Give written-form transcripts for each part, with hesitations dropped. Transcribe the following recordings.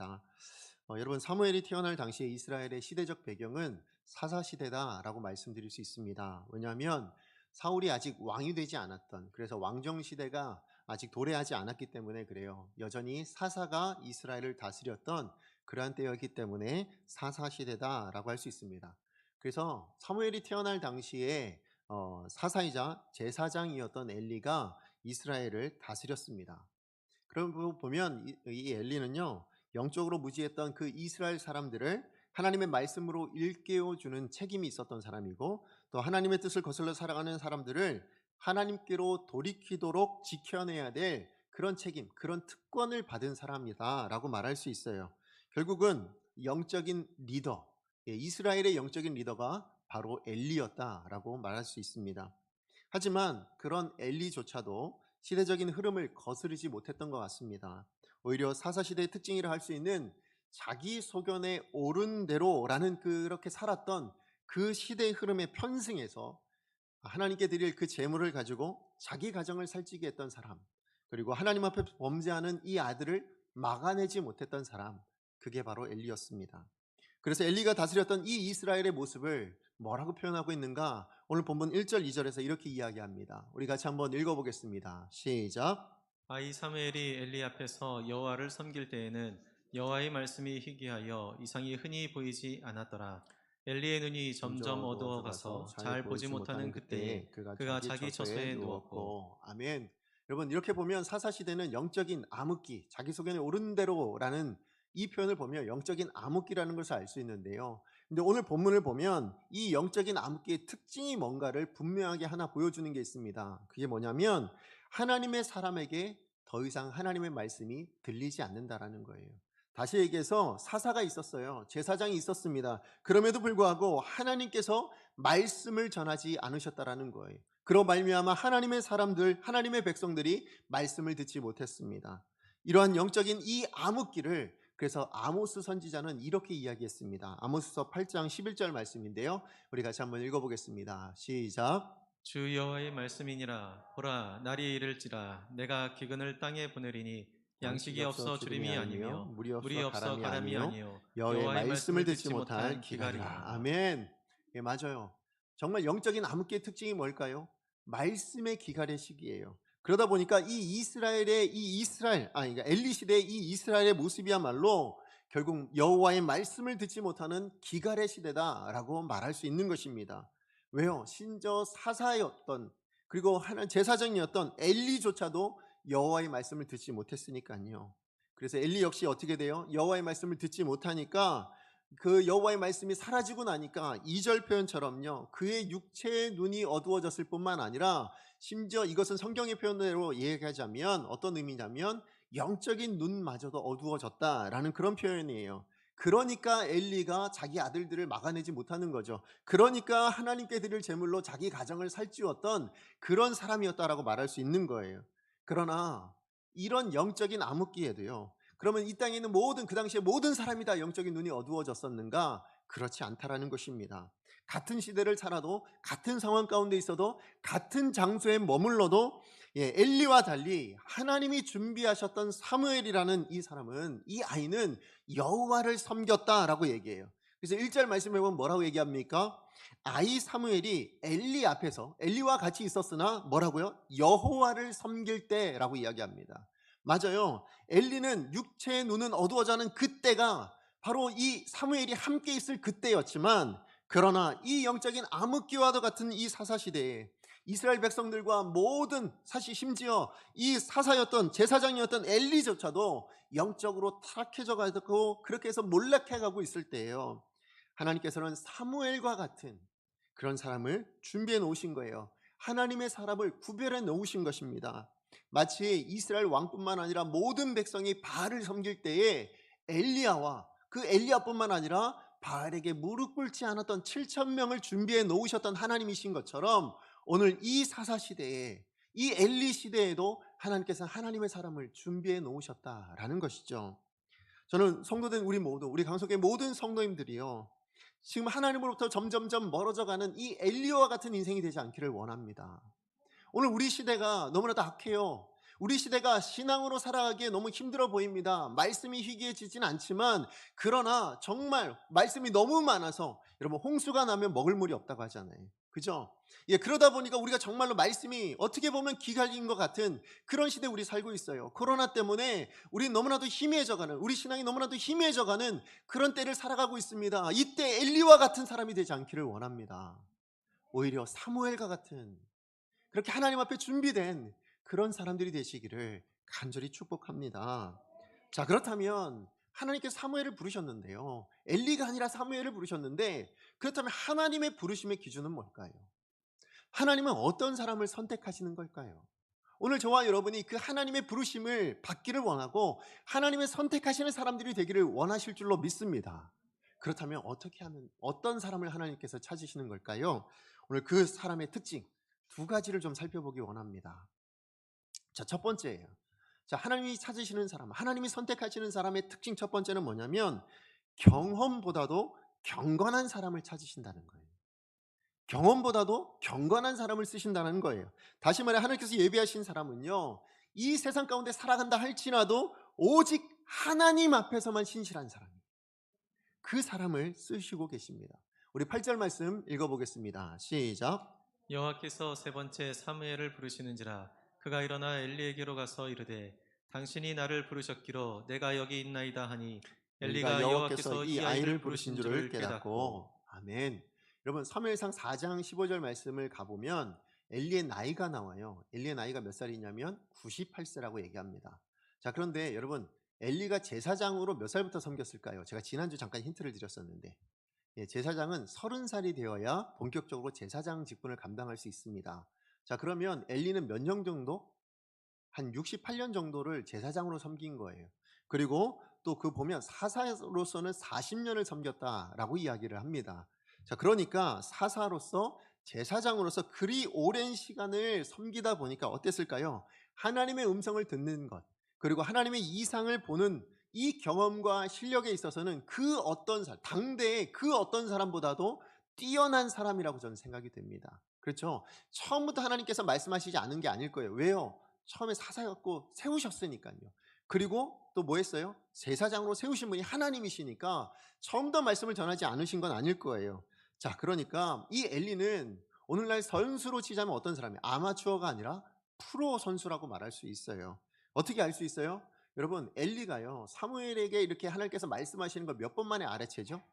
하겠습니다. 여러분, 사무엘이 태어날 당시에 이스라엘의 시대적 배경은 사사시대다라고 말씀드릴 수 있습니다. 왜냐하면 사울이 아직 왕이 되지 않았던, 그래서 왕정시대가 아직 도래하지 않았기 때문에 그래요. 여전히 사사가 이스라엘을 다스렸던 그러한 때였기 때문에 사사시대다라고 할 수 있습니다. 그래서 사무엘이 태어날 당시에 사사이자 제사장이었던 엘리가 이스라엘을 다스렸습니다. 그런 거 보면 이 엘리는요, 영적으로 무지했던 그 이스라엘 사람들을 하나님의 말씀으로 일깨워 주는 책임이 있었던 사람이고, 또 하나님의 뜻을 거슬러 살아가는 사람들을 하나님께로 돌이키도록 지켜내야 될 그런 책임, 그런 특권을 받은 사람이다라고 말할 수 있어요. 결국은 영적인 리더, 이스라엘의 영적인 리더가 바로 엘리였다라고 말할 수 있습니다. 하지만 그런 엘리조차도 시대적인 흐름을 거스르지 못했던 것 같습니다. 오히려 사사시대의 특징이라 할 수 있는 자기 소견에 옳은 대로라는 그렇게 살았던 그 시대의 흐름에 편승해서 하나님께 드릴 그 재물을 가지고 자기 가정을 살찌게 했던 사람, 그리고 하나님 앞에 범죄하는 이 아들을 막아내지 못했던 사람, 그게 바로 엘리였습니다. 그래서 엘리가 다스렸던 이 이스라엘의 모습을 뭐라고 표현하고 있는가? 오늘 본문 1절 2절에서 이렇게 이야기합니다. 우리 같이 한번 읽어보겠습니다. 시작. 아이 사무엘이 엘리 앞에서 여호와를 섬길 때에는 여호와의 말씀이 희귀하여 이상이 흔히 보이지 않았더라. 엘리의 눈이 점점 어두워 가서 잘 보지 못하는 그때에 그가 자기 처소에 누웠고. 누웠고. 아멘. 여러분, 이렇게 보면 사사시대는 영적인 암흑기, 자기 소견에 옳은 대로라는 이 표현을 보면 영적인 암흑기라는 것을 알 수 있는데요. 근데 오늘 본문을 보면 이 영적인 암흑기의 특징이 뭔가를 분명하게 하나 보여주는 게 있습니다. 그게 뭐냐면 하나님의 사람에게 더 이상 하나님의 말씀이 들리지 않는다라는 거예요. 다시 얘기해서 사사가 있었어요. 제사장이 있었습니다. 그럼에도 불구하고 하나님께서 말씀을 전하지 않으셨다라는 거예요. 그로 말미암아 하나님의 사람들, 하나님의 백성들이 말씀을 듣지 못했습니다. 이러한 영적인 이 암흑기를 그래서 아모스 선지자는 이렇게 이야기했습니다. 아모스서 8장 11절 말씀인데요. 우리 같이 한번 읽어보겠습니다. 시작. 주 여호와의 말씀이니라. 보라, 날이 이를지라 내가 기근을 땅에 보내리니 양식이 없어 주림이 아니며 물이 없어 가람이 아니요 여호와의 여호와의 말씀을 말씀을 듣지 듣지 못할 못한 기갈이라. 기갈이니라. 아멘. 예, 맞아요. 정말 영적인 암흑기의 특징이 뭘까요? 말씀의 기갈의 시기예요. 그러다 보니까 이 이스라엘의 이 이스라엘, 그러니까 엘리 시대의 이 이스라엘의 모습이야말로 결국 여호와의 말씀을 듣지 못하는 기갈의 시대다라고 말할 수 있는 것입니다. 왜요? 심지어 사사였던, 그리고 하나님 제사장이었던 엘리조차도 여호와의 말씀을 듣지 못했으니까요. 그래서 엘리 역시 어떻게 돼요? 여호와의 말씀을 듣지 못하니까 그 여호와의 말씀이 사라지고 나니까 2절 표현처럼요, 그의 육체의 눈이 어두워졌을 뿐만 아니라 심지어 이것은 성경의 표현대로 얘기하자면 어떤 의미냐면 영적인 눈마저도 어두워졌다라는 그런 표현이에요. 그러니까 엘리가 자기 아들들을 막아내지 못하는 거죠. 그러니까 하나님께 드릴 제물로 자기 가정을 살찌웠던 그런 사람이었다라고 말할 수 있는 거예요. 그러나 이런 영적인 암흑기에도요, 그러면 이 땅에 있는 모든, 그 당시에 모든 사람이 다 영적인 눈이 어두워졌었는가? 그렇지 않다라는 것입니다. 같은 시대를 살아도, 같은 상황 가운데 있어도, 같은 장소에 머물러도 엘리와 달리 하나님이 준비하셨던 사무엘이라는 이 사람은, 이 아이는 여호와를 섬겼다라고 얘기해요. 그래서 1절 말씀해 보면 뭐라고 얘기합니까? 아이 사무엘이 엘리 앞에서 엘리와 같이 있었으나 뭐라고요? 여호와를 섬길 때라고 이야기합니다. 맞아요. 엘리는 육체의 눈은 어두워져는 그때가 바로 이 사무엘이 함께 있을 그때였지만, 그러나 이 영적인 암흑기와도 같은 이 사사시대에 이스라엘 백성들과 모든, 사실 심지어 이 사사였던 제사장이었던 엘리조차도 영적으로 타락해져 가고 그렇게 해서 몰락해 가고 있을 때예요. 하나님께서는 사무엘과 같은 그런 사람을 준비해 놓으신 거예요. 하나님의 사람을 구별해 놓으신 것입니다. 마치 이스라엘 왕뿐만 아니라 모든 백성이 바알을 섬길 때에 엘리야와 그 엘리야뿐만 아니라 바알에게 무릎 꿇지 않았던 7천 명을 준비해 놓으셨던 하나님이신 것처럼 오늘 이 사사 시대에, 이 엘리 시대에도 하나님께서 하나님의 사람을 준비해 놓으셨다라는 것이죠. 저는 성도된 우리 모두, 우리 강석의 모든 성도님들이요, 지금 하나님으로부터 점점점 멀어져 가는 이 엘리야와 같은 인생이 되지 않기를 원합니다. 오늘 우리 시대가 너무나도 악해요. 우리 시대가 신앙으로 살아가기에 너무 힘들어 보입니다. 말씀이 희귀해지진 않지만 그러나 정말 말씀이 너무 많아서 여러분 홍수가 나면 먹을 물이 없다고 하잖아요. 그죠? 예, 그러다 보니까 우리가 정말로 말씀이 어떻게 보면 기갈린 것 같은 그런 시대에 우리 살고 있어요. 코로나 때문에 우리 너무나도 희미해져가는, 우리 신앙이 너무나도 희미해져가는 그런 때를 살아가고 있습니다. 이때 엘리와 같은 사람이 되지 않기를 원합니다. 오히려 사무엘과 같은 그렇게 하나님 앞에 준비된 그런 사람들이 되시기를 간절히 축복합니다. 자, 그렇다면 하나님께서 사무엘을 부르셨는데요. 엘리가 아니라 사무엘을 부르셨는데 그렇다면 하나님의 부르심의 기준은 뭘까요? 하나님은 어떤 사람을 선택하시는 걸까요? 오늘 저와 여러분이 그 하나님의 부르심을 받기를 원하고 하나님의 선택하시는 사람들이 되기를 원하실 줄로 믿습니다. 그렇다면 어떻게 하면 어떤 사람을 하나님께서 찾으시는 걸까요? 오늘 그 사람의 특징 두 가지를 좀 살펴보기 원합니다. 자, 첫 번째예요. 자, 하나님이 찾으시는 사람, 하나님이 선택하시는 사람의 특징 첫 번째는 뭐냐면 경험보다도 경건한 사람을 찾으신다는 거예요. 경험보다도 경건한 사람을 쓰신다는 거예요. 다시 말해 하나님께서 예비하신 사람은요, 이 세상 가운데 살아간다 할지라도 오직 하나님 앞에서만 신실한 사람이에요. 그 사람을 쓰시고 계십니다. 우리 8절 말씀 읽어보겠습니다. 시작. 여호와께서 세 번째 사무엘을 부르시는지라 그가 일어나 엘리에게로 가서 이르되 당신이 나를 부르셨기로 내가 여기 있나이다 하니 엘리가 여호와께서 이 아이를 부르신 줄을 깨닫고. 아멘. 여러분 사무엘상 4장 15절 말씀을 가보면 엘리의 나이가 나와요. 엘리의 나이가 몇 살이냐면 98세라고 얘기합니다. 자, 그런데 여러분 엘리가 제사장으로 몇 살부터 섬겼을까요? 제가 지난주 잠깐 힌트를 드렸었는데, 예, 제사장은 30살이 되어야 본격적으로 제사장 직분을 감당할 수 있습니다. 자, 그러면 엘리는 몇 년 정도? 한 68년 정도를 제사장으로 섬긴 거예요. 그리고 또 그 보면 사사로서는 40년을 섬겼다라고 이야기를 합니다. 자, 그러니까 사사로서 제사장으로서 그리 오랜 시간을 섬기다 보니까 어땠을까요? 하나님의 음성을 듣는 것, 그리고 하나님의 이상을 보는 이 경험과 실력에 있어서는 그 어떤 사람, 당대의 그 어떤 사람보다도 뛰어난 사람이라고 저는 생각이 됩니다. 그렇죠? 처음부터 하나님께서 말씀하시지 않은 게 아닐 거예요. 왜요? 처음에 사사였고 세우셨으니까요. 그리고 또 뭐 했어요? 제사장으로 세우신 분이 하나님이시니까 처음부터 말씀을 전하지 않으신 건 아닐 거예요. 자, 그러니까 이 엘리는 오늘날 선수로 치자면 어떤 사람이에요? 아마추어가 아니라 프로 선수라고 말할 수 있어요. 어떻게 알 수 있어요? 여러분 엘리가요 사무엘에게 이렇게 하나님께서 말씀하시는 걸 몇 번 만에 알아채죠?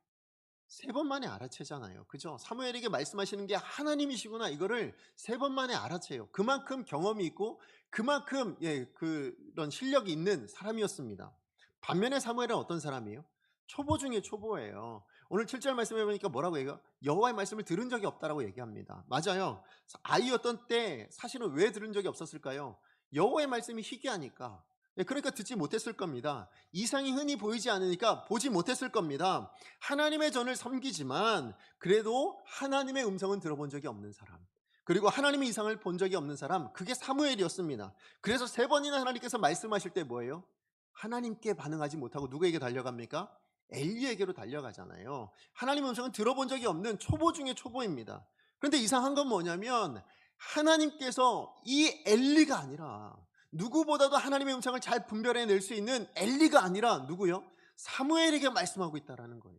3번 만에 알아채잖아요. 그죠? 사무엘에게 말씀하시는 게 하나님이시구나 이거를 3번 만에 알아채요. 그만큼 경험이 있고 그만큼 그런 실력이 있는 사람이었습니다. 반면에 사무엘은 어떤 사람이에요? 초보 중에 초보예요. 오늘 7절 말씀해 보니까 뭐라고 얘기해요? 여호와의 말씀을 들은 적이 없다라고 얘기합니다. 맞아요. 아이였던 때 사실은 왜 들은 적이 없었을까요? 여호와의 말씀이 희귀하니까. 그러니까 듣지 못했을 겁니다. 이상이 흔히 보이지 않으니까 보지 못했을 겁니다. 하나님의 전을 섬기지만 그래도 하나님의 음성은 들어본 적이 없는 사람, 그리고 하나님의 이상을 본 적이 없는 사람, 그게 사무엘이었습니다. 그래서 3번이나 하나님께서 말씀하실 때 뭐예요? 하나님께 반응하지 못하고 누구에게 달려갑니까? 엘리에게로 달려가잖아요. 하나님의 음성은 들어본 적이 없는 초보 중에 초보입니다. 그런데 이상한 건 뭐냐면 하나님께서 이 엘리가 아니라, 누구보다도 하나님의 음성을 잘 분별해낼 수 있는 엘리가 아니라 누구요? 사무엘에게 말씀하고 있다라는 거예요.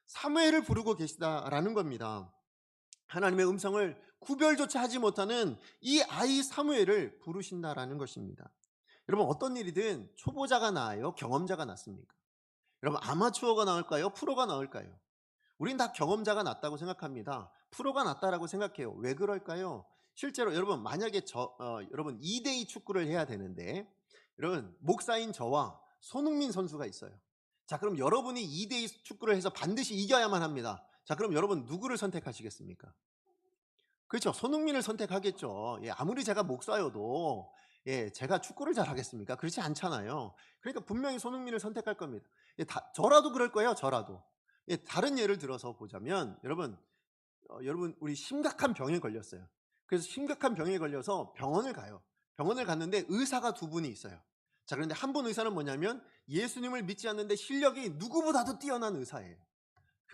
사무엘을 부르고 계시다라는 겁니다. 하나님의 음성을 구별조차 하지 못하는 이 아이 사무엘을 부르신다라는 것입니다. 여러분 어떤 일이든 초보자가 나아요? 경험자가 낫습니까? 여러분 아마추어가 나을까요? 프로가 나을까요? 우린 다 경험자가 낫다고 생각합니다. 프로가 낫다라고 생각해요. 왜 그럴까요? 실제로 여러분 만약에 여러분 2대2 축구를 해야 되는데 여러분 목사인 저와 손흥민 선수가 있어요. 자, 그럼 여러분이 2대2 축구를 해서 반드시 이겨야만 합니다. 자, 그럼 여러분 누구를 선택하시겠습니까? 그렇죠. 손흥민을 선택하겠죠. 예, 아무리 제가 목사여도 예, 제가 축구를 잘하겠습니까? 그렇지 않잖아요. 그러니까 분명히 손흥민을 선택할 겁니다. 예, 저라도 그럴 거예요. 저라도. 예, 다른 예를 들어서 보자면 여러분 우리 심각한 병에 걸렸어요. 그래서 심각한 병에 걸려서 병원을 가요. 병원을 갔는데 의사가 2분이 있어요. 자, 그런데 한 분 의사는 뭐냐면 예수님을 믿지 않는데 실력이 누구보다도 뛰어난 의사예요.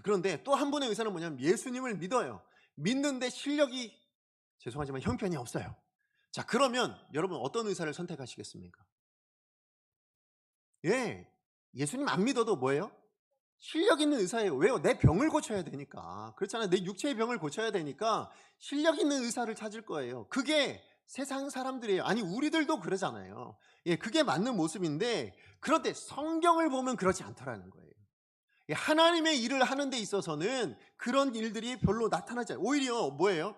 그런데 또 한 분의 의사는 뭐냐면 예수님을 믿어요. 믿는데 실력이 죄송하지만 형편이 없어요. 자, 그러면 여러분 어떤 의사를 선택하시겠습니까? 예, 예수님 안 믿어도 뭐예요? 실력 있는 의사예요. 왜요? 내 병을 고쳐야 되니까. 그렇잖아요. 내 육체의 병을 고쳐야 되니까 실력 있는 의사를 찾을 거예요. 그게 세상 사람들이에요. 아니, 우리들도 그러잖아요. 예, 그게 맞는 모습인데, 그런데 성경을 보면 그렇지 않더라는 거예요. 예, 하나님의 일을 하는 데 있어서는 그런 일들이 별로 나타나지 않아요. 오히려 뭐예요?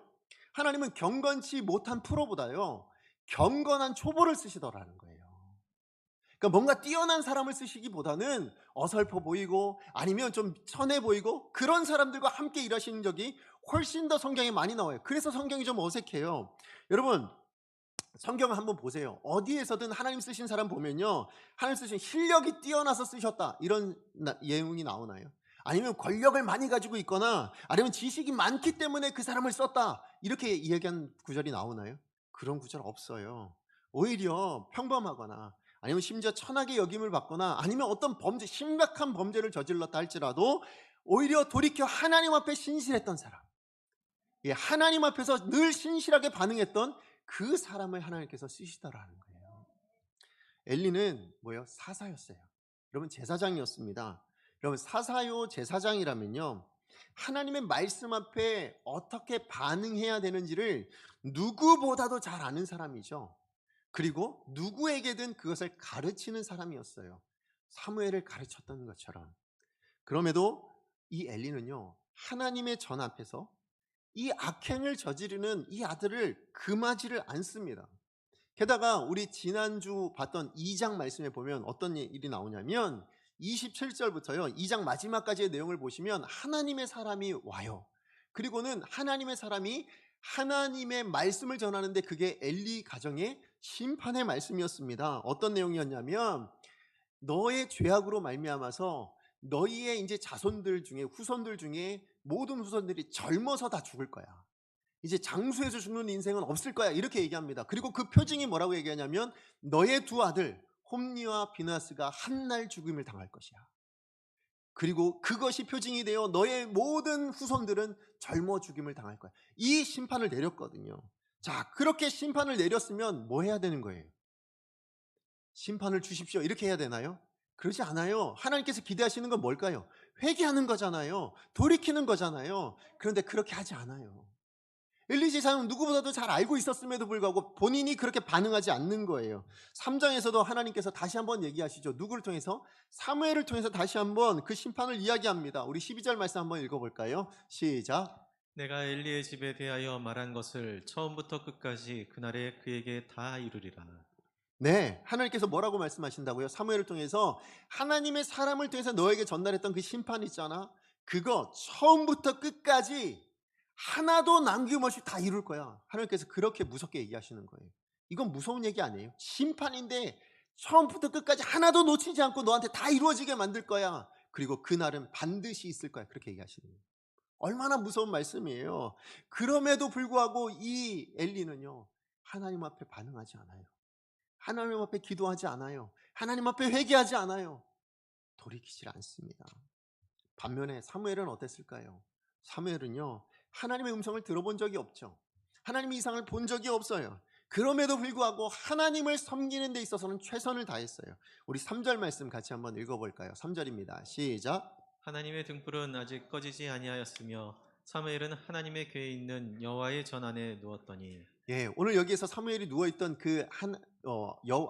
하나님은 경건치 못한 프로보다요, 경건한 초보를 쓰시더라는 거예요. 그러니까 뭔가 뛰어난 사람을 쓰시기보다는 어설퍼 보이고 아니면 좀 천해 보이고 그런 사람들과 함께 일하시는 적이 훨씬 더 성경에 많이 나와요. 그래서 성경이 좀 어색해요. 여러분, 성경을 한번 보세요. 어디에서든 하나님 쓰신 사람 보면요, 하나님 쓰신 실력이 뛰어나서 쓰셨다 이런 예문이 나오나요? 아니면 권력을 많이 가지고 있거나 아니면 지식이 많기 때문에 그 사람을 썼다 이렇게 이야기한 구절이 나오나요? 그런 구절 없어요. 오히려 평범하거나 아니면 심지어 천하게 여김을 받거나 아니면 어떤 범죄, 심각한 범죄를 저질렀다 할지라도 오히려 돌이켜 하나님 앞에 신실했던 사람, 예, 하나님 앞에서 늘 신실하게 반응했던 그 사람을 하나님께서 쓰시더라는 거예요. 엘리는 뭐예요? 사사였어요. 여러분, 제사장이었습니다. 여러분, 사사요 제사장이라면요, 하나님의 말씀 앞에 어떻게 반응해야 되는지를 누구보다도 잘 아는 사람이죠. 그리고 누구에게든 그것을 가르치는 사람이었어요. 사무엘을 가르쳤던 것처럼. 그럼에도 이 엘리는요, 하나님의 전 앞에서 이 악행을 저지르는 이 아들을 금하지를 않습니다. 게다가 우리 지난주 봤던 2장 말씀에 보면 어떤 일이 나오냐면 27절부터요, 2장 마지막까지의 내용을 보시면 하나님의 사람이 와요. 그리고는 하나님의 사람이 하나님의 말씀을 전하는데 그게 엘리 가정의 심판의 말씀이었습니다. 어떤 내용이었냐면 너의 죄악으로 말미암아서 너희의 이제 자손들 중에, 후손들 중에 모든 후손들이 젊어서 다 죽을 거야. 이제 장수해서 죽는 인생은 없을 거야. 이렇게 얘기합니다. 그리고 그 표징이 뭐라고 얘기하냐면 너의 두 아들 홈니와 비나스가 한 날 죽음을 당할 것이야. 그리고 그것이 표징이 되어 너의 모든 후손들은 젊어 죽임을 당할 거야. 이 심판을 내렸거든요. 자, 그렇게 심판을 내렸으면 뭐 해야 되는 거예요? 심판을 주십시오 이렇게 해야 되나요? 그러지 않아요. 하나님께서 기대하시는 건 뭘까요? 회개하는 거잖아요. 돌이키는 거잖아요. 그런데 그렇게 하지 않아요. 엘리 제사장은 누구보다도 잘 알고 있었음에도 불구하고 본인이 그렇게 반응하지 않는 거예요. 3장에서도 하나님께서 다시 한번 얘기하시죠. 누구를 통해서? 사무엘을 통해서 다시 한번 그 심판을 이야기합니다. 우리 12절 말씀 한번 읽어볼까요? 시작. 내가 엘리의 집에 대하여 말한 것을 처음부터 끝까지 그날에 그에게 다 이루리라. 네, 하나님께서 뭐라고 말씀하신다고요? 사무엘을 통해서 하나님의 사람을 통해서 너에게 전달했던 그 심판 있잖아. 그거 처음부터 끝까지 하나도 남김없이 다 이룰 거야. 하나님께서 그렇게 무섭게 얘기하시는 거예요. 이건 무서운 얘기 아니에요. 심판인데 처음부터 끝까지 하나도 놓치지 않고 너한테 다 이루어지게 만들 거야. 그리고 그날은 반드시 있을 거야. 그렇게 얘기하시는 거예요. 얼마나 무서운 말씀이에요. 그럼에도 불구하고 이 엘리는요, 하나님 앞에 반응하지 않아요. 하나님 앞에 기도하지 않아요. 하나님 앞에 회개하지 않아요. 돌이키질 않습니다. 반면에 사무엘은 어땠을까요? 사무엘은요, 하나님의 음성을 들어본 적이 없죠. 하나님의 이상을 본 적이 없어요. 그럼에도 불구하고 하나님을 섬기는 데 있어서는 최선을 다했어요. 우리 3절 말씀 같이 한번 읽어볼까요? 3절입니다. 시작. 하나님의 등불은 아직 꺼지지 아니하였으며 사무엘은 하나님의 궤에 있는 여호와의 전 안에 누웠더니. 예, 오늘 여기에서 사무엘이 누워있던 그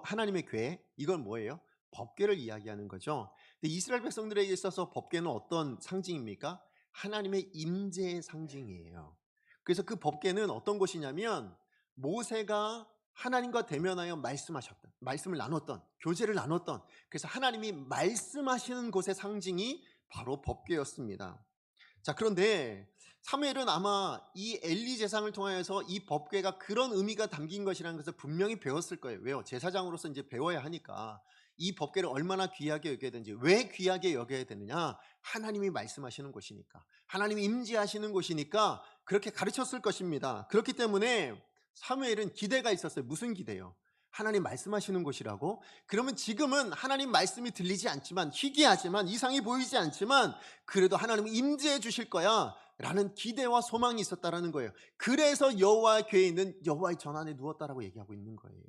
하나님의 궤, 이건 뭐예요? 법궤를 이야기하는 거죠. 근데 이스라엘 백성들에게 있어서 법궤는 어떤 상징입니까? 하나님의 임재의 상징이에요. 그래서 그 법궤는 어떤 곳이냐면 모세가 하나님과 대면하여 말씀하셨던, 말씀을 나눴던, 교제를 나눴던, 그래서 하나님이 말씀하시는 곳의 상징이 바로 법궤였습니다. 자, 그런데 사무엘은 아마 이 엘리 제사장을 통하여서 이 법궤가 그런 의미가 담긴 것이라는 것을 분명히 배웠을 거예요. 왜요? 제사장으로서 이제 배워야 하니까 이 법궤를 얼마나 귀하게 여겨야 되는지. 왜 귀하게 여겨야 되느냐? 하나님이 말씀하시는 곳이니까, 하나님이 임재하시는 곳이니까 그렇게 가르쳤을 것입니다. 그렇기 때문에 사무엘은 기대가 있었어요. 무슨 기대요? 하나님 말씀하시는 곳이라고? 그러면 지금은 하나님 말씀이 들리지 않지만, 희귀하지만, 이상이 보이지 않지만 그래도 하나님은 임재해 주실 거야. 라는 기대와 소망이 있었다라는 거예요. 그래서 여호와 궤에 있는 여호와의 전안에 누웠다라고 얘기하고 있는 거예요.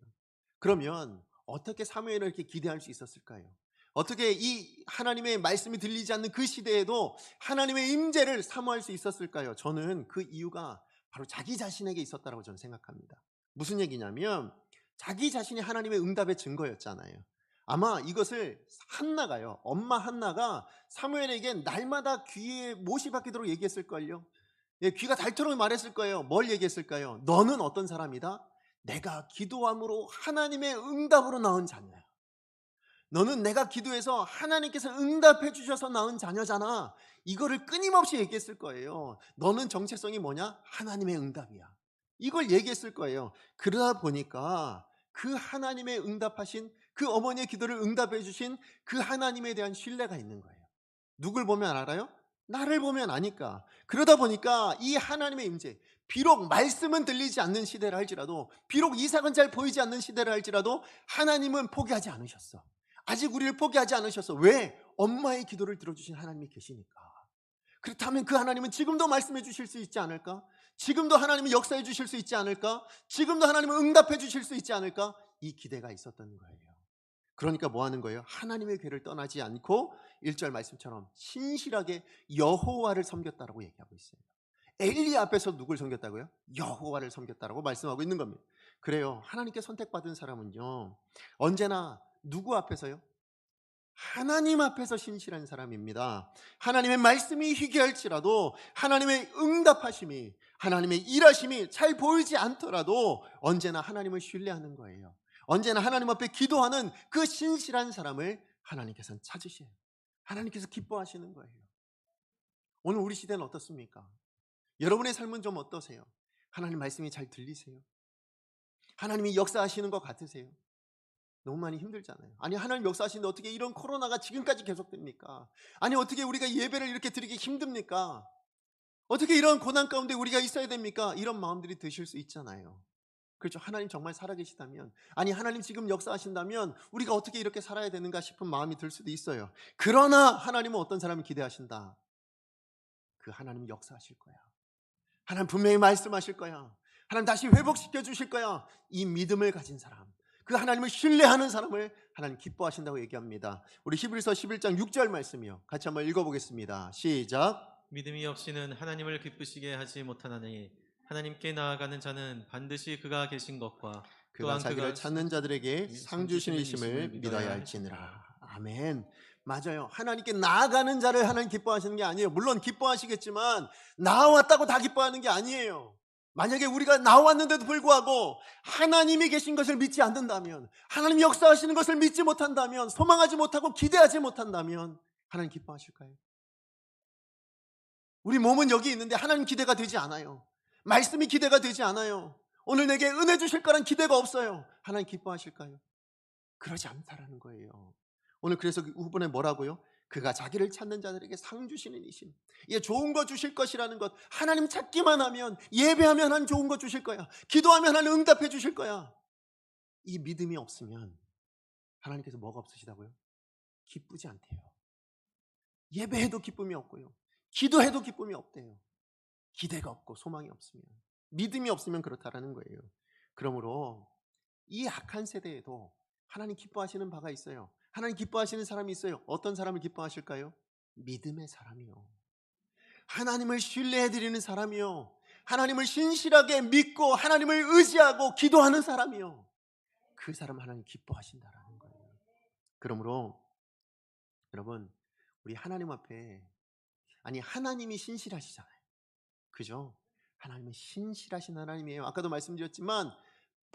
그러면 어떻게 사무엘을 이렇게 기대할 수 있었을까요? 어떻게 이 하나님의 말씀이 들리지 않는 그 시대에도 하나님의 임재를 사모할 수 있었을까요? 저는 그 이유가 바로 자기 자신에게 있었다라고 저는 생각합니다. 무슨 얘기냐면 자기 자신이 하나님의 응답의 증거였잖아요. 아마 이것을 한나가요. 엄마 한나가 사무엘에게 날마다 귀에 못이 박히도록 얘기했을걸요. 예, 귀가 닳도록 말했을 거예요. 뭘 얘기했을까요? 너는 어떤 사람이다? 내가 기도함으로 하나님의 응답으로 낳은 자녀야. 너는 내가 기도해서 하나님께서 응답해 주셔서 낳은 자녀잖아. 이거를 끊임없이 얘기했을 거예요. 너는 정체성이 뭐냐? 하나님의 응답이야. 이걸 얘기했을 거예요. 그러다 보니까 그 하나님의 응답하신 그 어머니의 기도를 응답해 주신 그 하나님에 대한 신뢰가 있는 거예요. 누굴 보면 알아요? 나를 보면 아니까. 그러다 보니까 이 하나님의 임재, 비록 말씀은 들리지 않는 시대라 할지라도, 비록 이삭은 잘 보이지 않는 시대라 할지라도 하나님은 포기하지 않으셨어. 아직 우리를 포기하지 않으셨어. 왜? 엄마의 기도를 들어주신 하나님이 계시니까. 그렇다면 그 하나님은 지금도 말씀해 주실 수 있지 않을까? 지금도 하나님은 역사해 주실 수 있지 않을까? 지금도 하나님은 응답해 주실 수 있지 않을까? 이 기대가 있었던 거예요. 그러니까 뭐 하는 거예요? 하나님의 궤를 떠나지 않고 1절 말씀처럼 신실하게 여호와를 섬겼다라고 얘기하고 있어요. 엘리 앞에서 누굴 섬겼다고요? 여호와를 섬겼다라고 말씀하고 있는 겁니다. 그래요. 하나님께 선택받은 사람은요, 언제나 누구 앞에서요? 하나님 앞에서 신실한 사람입니다. 하나님의 말씀이 희귀할지라도 하나님의 응답하심이, 하나님의 일하심이 잘 보이지 않더라도 언제나 하나님을 신뢰하는 거예요. 언제나 하나님 앞에 기도하는 그 신실한 사람을 하나님께서는 찾으셔요. 하나님께서 기뻐하시는 거예요. 오늘 우리 시대는 어떻습니까? 여러분의 삶은 좀 어떠세요? 하나님 말씀이 잘 들리세요? 하나님이 역사하시는 것 같으세요? 너무 많이 힘들잖아요. 아니, 하나님 역사하시는데 어떻게 이런 코로나가 지금까지 계속됩니까? 아니, 어떻게 우리가 예배를 이렇게 드리기 힘듭니까? 어떻게 이런 고난 가운데 우리가 있어야 됩니까? 이런 마음들이 드실 수 있잖아요. 그렇죠. 하나님 정말 살아계시다면, 아니, 하나님 지금 역사하신다면 우리가 어떻게 이렇게 살아야 되는가 싶은 마음이 들 수도 있어요. 그러나 하나님은 어떤 사람을 기대하신다? 그 하나님 역사하실 거야. 하나님 분명히 말씀하실 거야. 하나님 다시 회복시켜 주실 거야. 이 믿음을 가진 사람, 그 하나님을 신뢰하는 사람을 하나님 기뻐하신다고 얘기합니다. 우리 히브리서 11장 6절 말씀이요. 같이 한번 읽어보겠습니다. 시작. 믿음이 없이는 하나님을 기쁘시게 하지 못하나니 하나님께 나아가는 자는 반드시 그가 계신 것과 그가 또한 자기를 찾는 자들에게 상 상 주시는 주시는 이심을 이심을 믿어야 믿어야 할지니라. 아멘. 맞아요. 하나님께 나아가는 자를 하나님 기뻐하시는 게 아니에요. 물론 기뻐하시겠지만 나왔다고 다 기뻐하는 게 아니에요. 만약에 우리가 나왔는데도 불구하고 하나님이 계신 것을 믿지 않는다면, 하나님 역사하시는 것을 믿지 못한다면, 소망하지 못하고 기대하지 못한다면 하나님 기뻐하실까요? 우리 몸은 여기 있는데 하나님 기대가 되지 않아요. 말씀이 기대가 되지 않아요. 오늘 내게 은혜 주실 거란 기대가 없어요. 하나님 기뻐하실까요? 그러지 않다라는 거예요. 오늘 그래서 그 후반에 뭐라고요? 그가 자기를 찾는 자들에게 상 주시는 이심. 예, 좋은 거 주실 것이라는 것. 하나님 찾기만 하면, 예배하면 하나님 좋은 거 주실 거야. 기도하면 하나님 응답해 주실 거야. 이 믿음이 없으면 하나님께서 뭐가 없으시다고요? 기쁘지 않대요. 예배해도 기쁨이 없고요. 기도해도 기쁨이 없대요. 기대가 없고 소망이 없으면, 믿음이 없으면 그렇다라는 거예요. 그러므로 이 악한 세대에도 하나님 기뻐하시는 바가 있어요. 하나님 기뻐하시는 사람이 있어요. 어떤 사람을 기뻐하실까요? 믿음의 사람이요. 하나님을 신뢰해드리는 사람이요. 하나님을 신실하게 믿고 하나님을 의지하고 기도하는 사람이요. 그 사람 하나님 기뻐하신다라는 거예요. 그러므로 여러분, 우리 하나님 앞에, 아니, 하나님이 신실하시잖아요. 그죠? 하나님은 신실하신 하나님이에요. 아까도 말씀드렸지만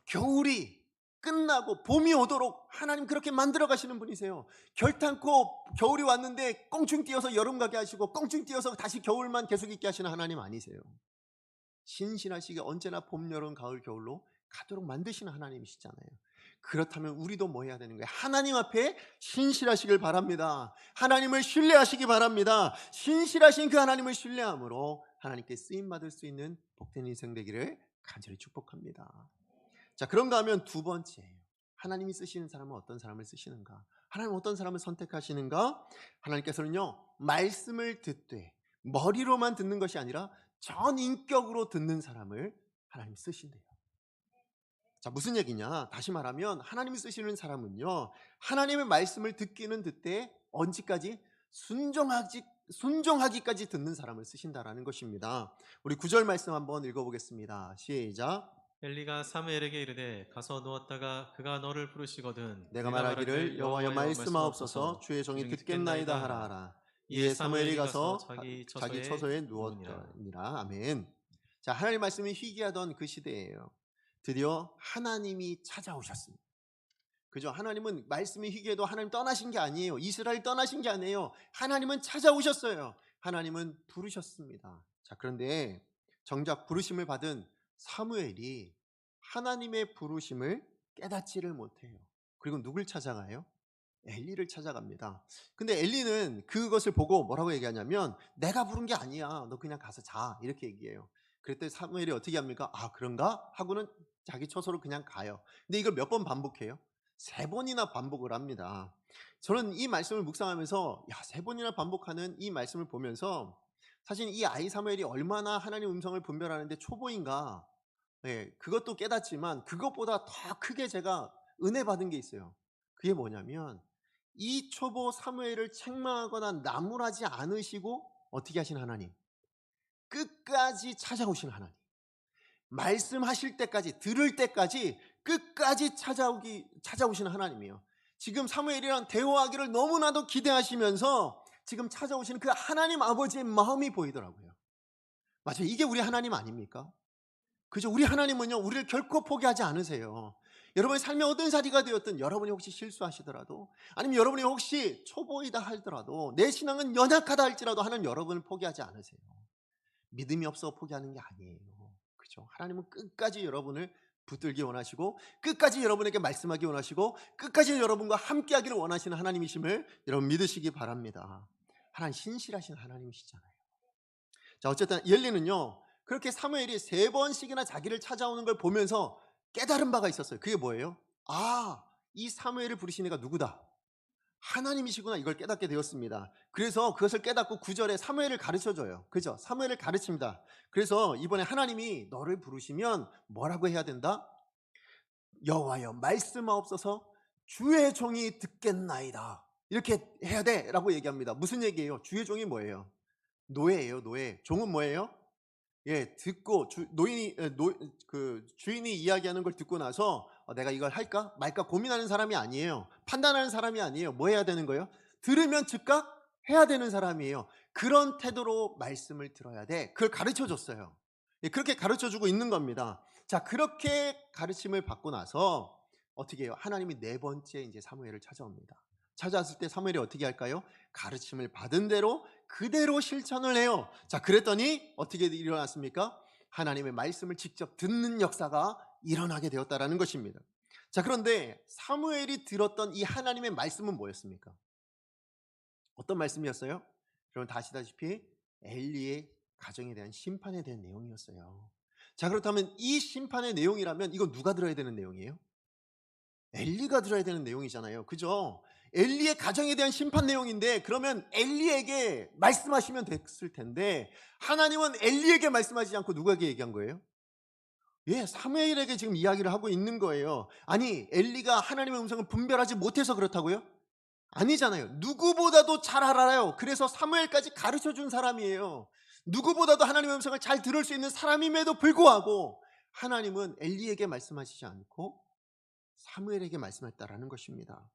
겨울이 끝나고 봄이 오도록 하나님 그렇게 만들어 가시는 분이세요. 결탄코 겨울이 왔는데 껑충 뛰어서 여름 가게 하시고 껑충 뛰어서 다시 겨울만 계속 있게 하시는 하나님 아니세요. 신실하시게 언제나 봄, 여름, 가을, 겨울로 가도록 만드시는 하나님이시잖아요. 그렇다면 우리도 뭐 해야 되는 거예요? 하나님 앞에 신실하시길 바랍니다. 하나님을 신뢰하시기 바랍니다. 신실하신 그 하나님을 신뢰함으로 하나님께 쓰임받을 수 있는 복된 인생 되기를 간절히 축복합니다. 자, 그런가 하면 두 번째예요. 하나님이 쓰시는 사람은 어떤 사람을 쓰시는가? 하나님 어떤 사람을 선택하시는가? 하나님께서는요, 말씀을 듣되 머리로만 듣는 것이 아니라 전 인격으로 듣는 사람을 하나님이 쓰신대요. 자, 무슨 얘기냐? 다시 말하면 하나님이 쓰시는 사람은요, 하나님의 말씀을 듣기는 듣되 언제까지? 순종하기까지 듣는 사람을 쓰신다라는 것입니다. 우리 9절 말씀 한번 읽어보겠습니다. 시작. 엘리가 사무엘에게 이르되 가서 누웠다가 그가 너를 부르시거든 내가 말하기를 여호와여 말씀하옵소서 주의 종이 듣겠나이다 하라 하라. 이에 사무엘이 가서 자기 처소에 누웠더니라. 아멘. 자, 하나님 말씀이 희귀하던 그 시대예요. 드디어 하나님이 찾아오셨습니다. 그죠? 하나님은 말씀이 희귀해도 하나님 떠나신 게 아니에요. 이스라엘 떠나신 게 아니에요. 하나님은 찾아오셨어요. 하나님은 부르셨습니다. 자, 그런데 정작 부르심을 받은 사무엘이 하나님의 부르심을 깨닫지를 못해요. 그리고 누굴 찾아가요? 엘리를 찾아갑니다. 근데 엘리는 그것을 보고 뭐라고 얘기하냐면 내가 부른 게 아니야. 너 그냥 가서 자. 이렇게 얘기해요. 그랬더니 사무엘이 어떻게 합니까? 아, 그런가? 하고는 자기 처소로 그냥 가요. 근데 이걸 몇 번 반복해요? 3번이나 반복을 합니다. 저는 이 말씀을 묵상하면서 3번이나 반복하는 이 말씀을 보면서 사실 이 아이 사무엘이 얼마나 하나님 음성을 분별하는데 초보인가, 그것도 깨닫지만 그것보다 더 크게 제가 은혜 받은 게 있어요. 그게 뭐냐면 이 초보 사무엘을 책망하거나 나무라지 않으시고 어떻게 하신 하나님? 끝까지 찾아오신 하나님. 말씀하실 때까지, 들을 때까지 끝까지 찾아오시는 하나님이에요. 지금 사무엘이랑 대화하기를 너무나도 기대하시면서 지금 찾아오시는 그 하나님 아버지의 마음이 보이더라고요. 맞아요. 이게 우리 하나님 아닙니까? 그죠? 우리 하나님은요, 우리를 결코 포기하지 않으세요. 여러분의 삶에 어떤 자리가 되었든, 여러분이 혹시 실수하시더라도, 아니면 여러분이 혹시 초보이다 할더라도, 내 신앙은 연약하다 할지라도 하나님 여러분을 포기하지 않으세요. 믿음이 없어 포기하는 게 아니에요. 그죠? 하나님은 끝까지 여러분을 붙들기 원하시고, 끝까지 여러분에게 말씀하기 원하시고, 끝까지 여러분과 함께 하기를 원하시는 하나님이심을 여러분 믿으시기 바랍니다. 하나님 신실하신 하나님이시잖아요. 자, 어쨌든 엘리는요, 그렇게 사무엘이 3번씩이나 자기를 찾아오는 걸 보면서 깨달은 바가 있었어요. 그게 뭐예요? 아, 이 사무엘을 부르신 이가 누구다? 하나님이시구나. 이걸 깨닫게 되었습니다. 그래서 그것을 깨닫고 9절에 사무엘을 가르쳐줘요. 그죠? 사무엘을 가르칩니다. 그래서 이번에 하나님이 너를 부르시면 뭐라고 해야 된다? 여호와여 말씀하옵소서 주의 종이 듣겠나이다. 이렇게 해야 돼 라고 얘기합니다. 무슨 얘기예요? 주의 종이 뭐예요? 노예예요. 노예. 종은 뭐예요? 듣고 주인이 이야기하는 걸 듣고 나서 내가 이걸 할까 말까 고민하는 사람이 아니에요. 판단하는 사람이 아니에요. 뭐 해야 되는 거예요? 들으면 즉각 해야 되는 사람이에요. 그런 태도로 말씀을 들어야 돼. 그걸 가르쳐 줬어요. 그렇게 가르쳐 주고 있는 겁니다. 자, 그렇게 가르침을 받고 나서 어떻게 해요? 하나님이 4번째 이제 사무엘을 찾아옵니다. 찾아왔을 때 사무엘이 어떻게 할까요? 가르침을 받은 대로 그대로 실천을 해요. 자, 그랬더니 어떻게 일어났습니까? 하나님의 말씀을 직접 듣는 역사가 일어나게 되었다라는 것입니다. 자, 그런데 사무엘이 들었던 이 하나님의 말씀은 뭐였습니까? 어떤 말씀이었어요? 여러분 다 아시다시피 엘리의 가정에 대한 심판에 대한 내용이었어요. 자, 그렇다면 이 심판의 내용이라면 이건 누가 들어야 되는 내용이에요? 엘리가 들어야 되는 내용이잖아요. 그죠? 엘리의 가정에 대한 심판 내용인데 그러면 엘리에게 말씀하시면 됐을 텐데 하나님은 엘리에게 말씀하시지 않고 누구에게 얘기한 거예요? 사무엘에게 지금 이야기를 하고 있는 거예요. 아니, 엘리가 하나님의 음성을 분별하지 못해서 그렇다고요? 아니잖아요. 누구보다도 잘 알아요. 그래서 사무엘까지 가르쳐 준 사람이에요. 누구보다도 하나님의 음성을 잘 들을 수 있는 사람임에도 불구하고 하나님은 엘리에게 말씀하시지 않고 사무엘에게 말씀했다라는 것입니다.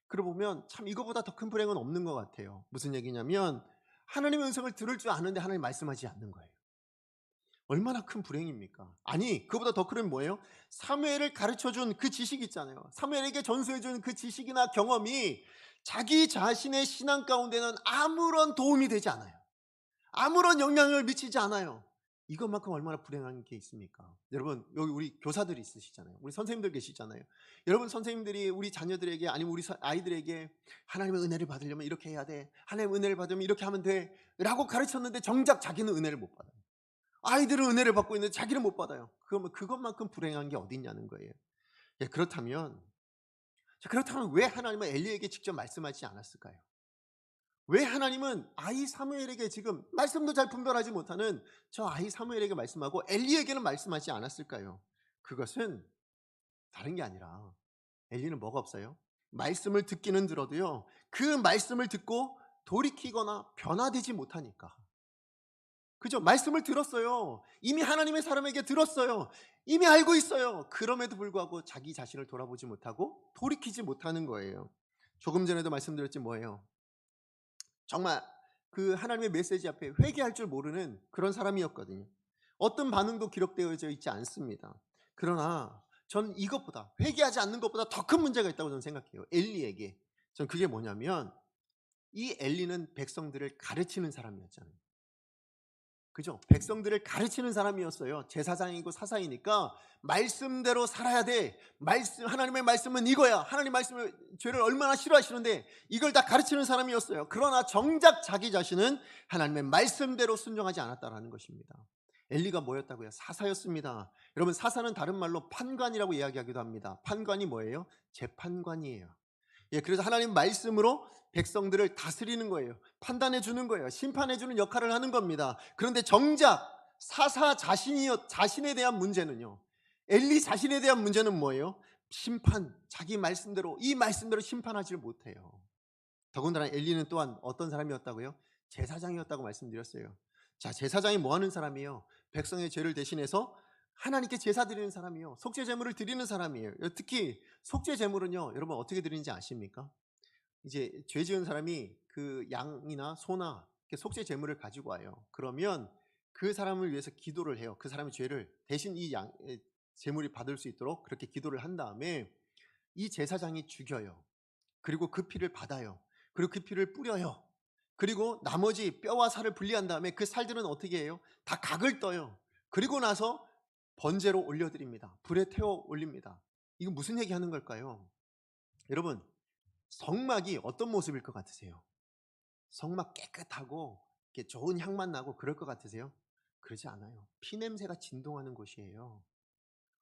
그러고 보면 참 이거보다 더 큰 불행은 없는 것 같아요. 무슨 얘기냐면 하나님의 음성을 들을 줄 아는데 하나님 말씀하지 않는 거예요. 얼마나 큰 불행입니까? 아니, 그거보다 더 큰 뭐예요? 사무엘을 가르쳐준 그 지식 있잖아요. 사무엘에게 전수해준 그 지식이나 경험이 자기 자신의 신앙 가운데는 아무런 도움이 되지 않아요. 아무런 영향을 미치지 않아요. 이것만큼 얼마나 불행한 게 있습니까? 여러분, 여기 우리 교사들이 있으시잖아요. 우리 선생님들 계시잖아요. 여러분, 선생님들이 우리 자녀들에게 아니면 우리 아이들에게 하나님의 은혜를 받으려면 이렇게 해야 돼. 하나님의 은혜를 받으면 이렇게 하면 돼. 라고 가르쳤는데 정작 자기는 은혜를 못 받아요. 아이들은 은혜를 받고 있는데 자기는 못 받아요. 그러면 그것만큼 불행한 게 어디 있냐는 거예요. 그렇다면 왜 하나님은 엘리에게 직접 말씀하지 않았을까요? 왜 하나님은 아이 사무엘에게 지금 말씀도 잘 분별하지 못하는 저 아이 사무엘에게 말씀하고 엘리에게는 말씀하지 않았을까요? 그것은 다른 게 아니라 엘리는 뭐가 없어요? 말씀을 듣기는 들어도요, 그 말씀을 듣고 돌이키거나 변화되지 못하니까. 그죠? 말씀을 들었어요. 이미 하나님의 사람에게 들었어요. 이미 알고 있어요. 그럼에도 불구하고 자기 자신을 돌아보지 못하고 돌이키지 못하는 거예요. 조금 전에도 말씀드렸지 뭐예요? 정말 그 하나님의 메시지 앞에 회개할 줄 모르는 그런 사람이었거든요. 어떤 반응도 기록되어져 있지 않습니다. 그러나 전 이것보다, 회개하지 않는 것보다 더 큰 문제가 있다고 저는 생각해요. 엘리에게. 전 그게 뭐냐면, 이 엘리는 백성들을 가르치는 사람이었잖아요. 그죠? 백성들을 가르치는 사람이었어요. 제사장이고 사사이니까 말씀대로 살아야 돼. 하나님의 말씀은 이거야. 하나님 말씀을, 죄를 얼마나 싫어하시는데 이걸 다 가르치는 사람이었어요. 그러나 정작 자기 자신은 하나님의 말씀대로 순종하지 않았다라는 것입니다. 엘리가 뭐였다고요? 사사였습니다. 여러분, 사사는 다른 말로 판관이라고 이야기하기도 합니다. 판관이 뭐예요? 재판관이에요. 그래서 하나님 말씀으로 백성들을 다스리는 거예요. 판단해 주는 거예요. 심판해 주는 역할을 하는 겁니다. 그런데 정작 사사 자신에 대한 문제는요, 엘리 자신에 대한 문제는 뭐예요? 심판, 자기 말씀대로, 이 말씀대로 심판하지 못해요. 더군다나 엘리는 또한 어떤 사람이었다고요? 제사장이었다고 말씀드렸어요. 자, 제사장이 뭐 하는 사람이에요? 백성의 죄를 대신해서 하나님께 제사 드리는 사람이요, 속죄 제물을 드리는 사람이에요. 특히 속죄 제물은요, 여러분 어떻게 드리는지 아십니까? 이제 죄 지은 사람이 그 양이나 소나 속죄 제물을 가지고 와요. 그러면 그 사람을 위해서 기도를 해요. 그 사람의 죄를 대신 이 제물이 받을 수 있도록 그렇게 기도를 한 다음에 이 제사장이 죽여요. 그리고 그 피를 받아요. 그리고 그 피를 뿌려요. 그리고 나머지 뼈와 살을 분리한 다음에 그 살들은 어떻게 해요? 다 각을 떠요. 그리고 나서 번제로 올려드립니다. 불에 태워 올립니다. 이거 무슨 얘기하는 걸까요? 여러분, 성막이 어떤 모습일 것 같으세요? 성막 깨끗하고 이렇게 좋은 향만 나고 그럴 것 같으세요? 그러지 않아요. 피냄새가 진동하는 곳이에요.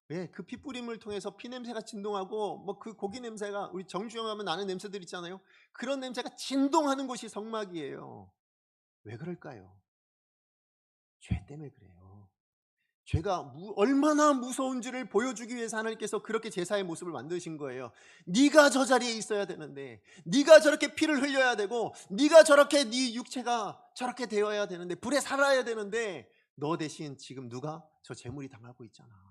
왜? 그 피뿌림을 통해서 피냄새가 진동하고, 뭐 그 고기 냄새가, 우리 정주영 하면 나는 냄새들 있잖아요. 그런 냄새가 진동하는 곳이 성막이에요. 왜 그럴까요? 죄 때문에 그래요. 죄가 얼마나 무서운지를 보여주기 위해서 하나님께서 그렇게 제사의 모습을 만드신 거예요. 네가 저 자리에 있어야 되는데, 네가 저렇게 피를 흘려야 되고, 네가 저렇게 네 육체가 저렇게 되어야 되는데, 불에 살아야 되는데, 너 대신 지금 누가 저 재물이 당하고 있잖아.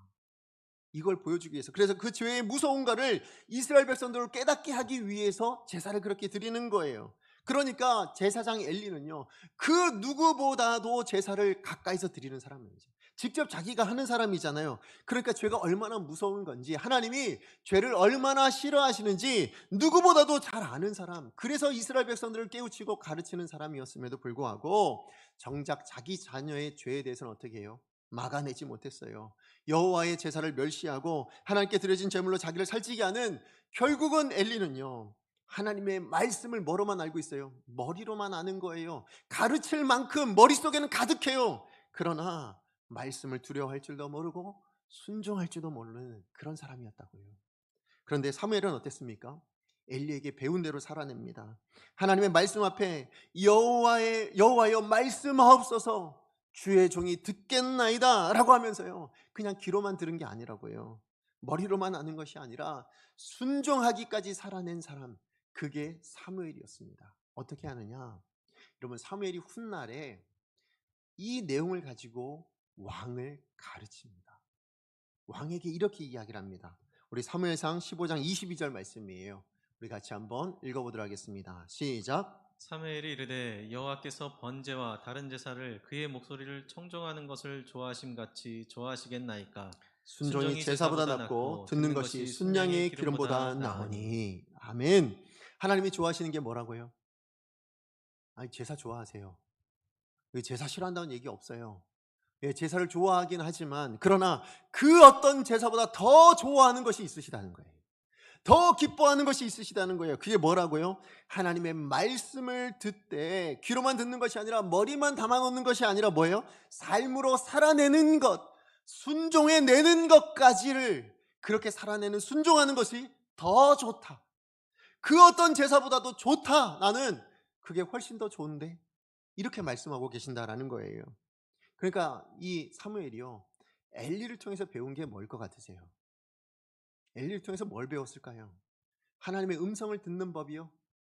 이걸 보여주기 위해서, 그래서 그 죄의 무서운가를 이스라엘 백성들을 깨닫게 하기 위해서 제사를 그렇게 드리는 거예요. 그러니까 제사장 엘리는요, 그 누구보다도 제사를 가까이서 드리는 사람이에요. 직접 자기가 하는 사람이잖아요. 그러니까 죄가 얼마나 무서운 건지, 하나님이 죄를 얼마나 싫어하시는지 누구보다도 잘 아는 사람, 그래서 이스라엘 백성들을 깨우치고 가르치는 사람이었음에도 불구하고 정작 자기 자녀의 죄에 대해서는 어떻게 해요? 막아내지 못했어요. 여호와의 제사를 멸시하고 하나님께 드려진 제물로 자기를 살찌게 하는, 결국은 엘리는요, 하나님의 말씀을 뭐로만 알고 있어요? 머리로만 아는 거예요. 가르칠 만큼 머릿속에는 가득해요. 그러나 말씀을 두려워할 줄도 모르고 순종할 줄도 모르는 그런 사람이었다고요. 그런데 사무엘은 어땠습니까? 엘리에게 배운 대로 살아냅니다. 하나님의 말씀 앞에 여호와여 말씀하옵소서, 주의 종이 듣겠나이다 라고 하면서요, 그냥 귀로만 들은 게 아니라고요, 머리로만 아는 것이 아니라 순종하기까지 살아낸 사람, 그게 사무엘이었습니다. 어떻게 하느냐? 여러분, 사무엘이 훗날에 이 내용을 가지고 왕을 가르칩니다. 왕에게 이렇게 이야기를 합니다. 우리 사무엘상 15장 22절 말씀이에요. 우리 같이 한번 읽어보도록 하겠습니다. 시작. 사무엘이 이르되 여호와께서 번제와 다른 제사를 그의 목소리를 청종하는 것을 좋아하심 같이 좋아하시겠나이까. 순종이 제사보다 낫고 듣는 것이 순양의 기름보다 나으니. 아멘. 하나님이 좋아하시는 게 뭐라고요? 아니, 제사 좋아하세요. 제사 싫어한다는 얘기 없어요. 제사를 좋아하긴 하지만, 그러나 그 어떤 제사보다 더 좋아하는 것이 있으시다는 거예요. 더 기뻐하는 것이 있으시다는 거예요. 그게 뭐라고요? 하나님의 말씀을 듣되 귀로만 듣는 것이 아니라 머리만 담아놓는 것이 아니라 뭐예요? 삶으로 살아내는 것, 순종해내는 것까지를 그렇게 살아내는, 순종하는 것이 더 좋다. 그 어떤 제사보다도 좋다. 나는 그게 훨씬 더 좋은데? 이렇게 말씀하고 계신다라는 거예요. 그러니까 이 사무엘이요, 엘리를 통해서 배운 게 뭘 것 같으세요? 엘리를 통해서 뭘 배웠을까요? 하나님의 음성을 듣는 법이요?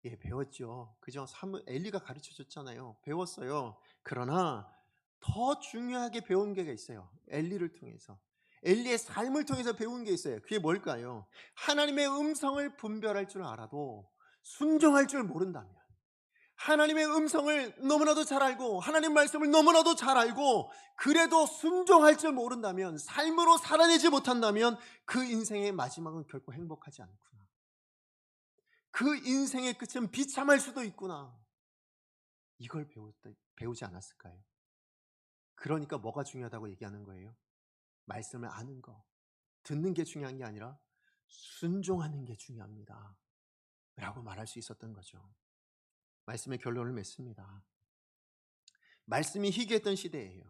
예, 배웠죠. 그죠? 엘리가 가르쳐 줬잖아요. 배웠어요. 그러나 더 중요하게 배운 게 있어요. 엘리를 통해서. 엘리의 삶을 통해서 배운 게 있어요. 그게 뭘까요? 하나님의 음성을 분별할 줄 알아도 순종할 줄 모른다면, 하나님의 음성을 너무나도 잘 알고 하나님 말씀을 너무나도 잘 알고 그래도 순종할 줄 모른다면, 삶으로 살아내지 못한다면 그 인생의 마지막은 결코 행복하지 않구나. 그 인생의 끝은 비참할 수도 있구나. 이걸 배우지 않았을까요? 그러니까 뭐가 중요하다고 얘기하는 거예요? 말씀을 아는 거, 듣는 게 중요한 게 아니라 순종하는 게 중요합니다 라고 말할 수 있었던 거죠. 말씀의 결론을 맺습니다. 말씀이 희귀했던 시대예요.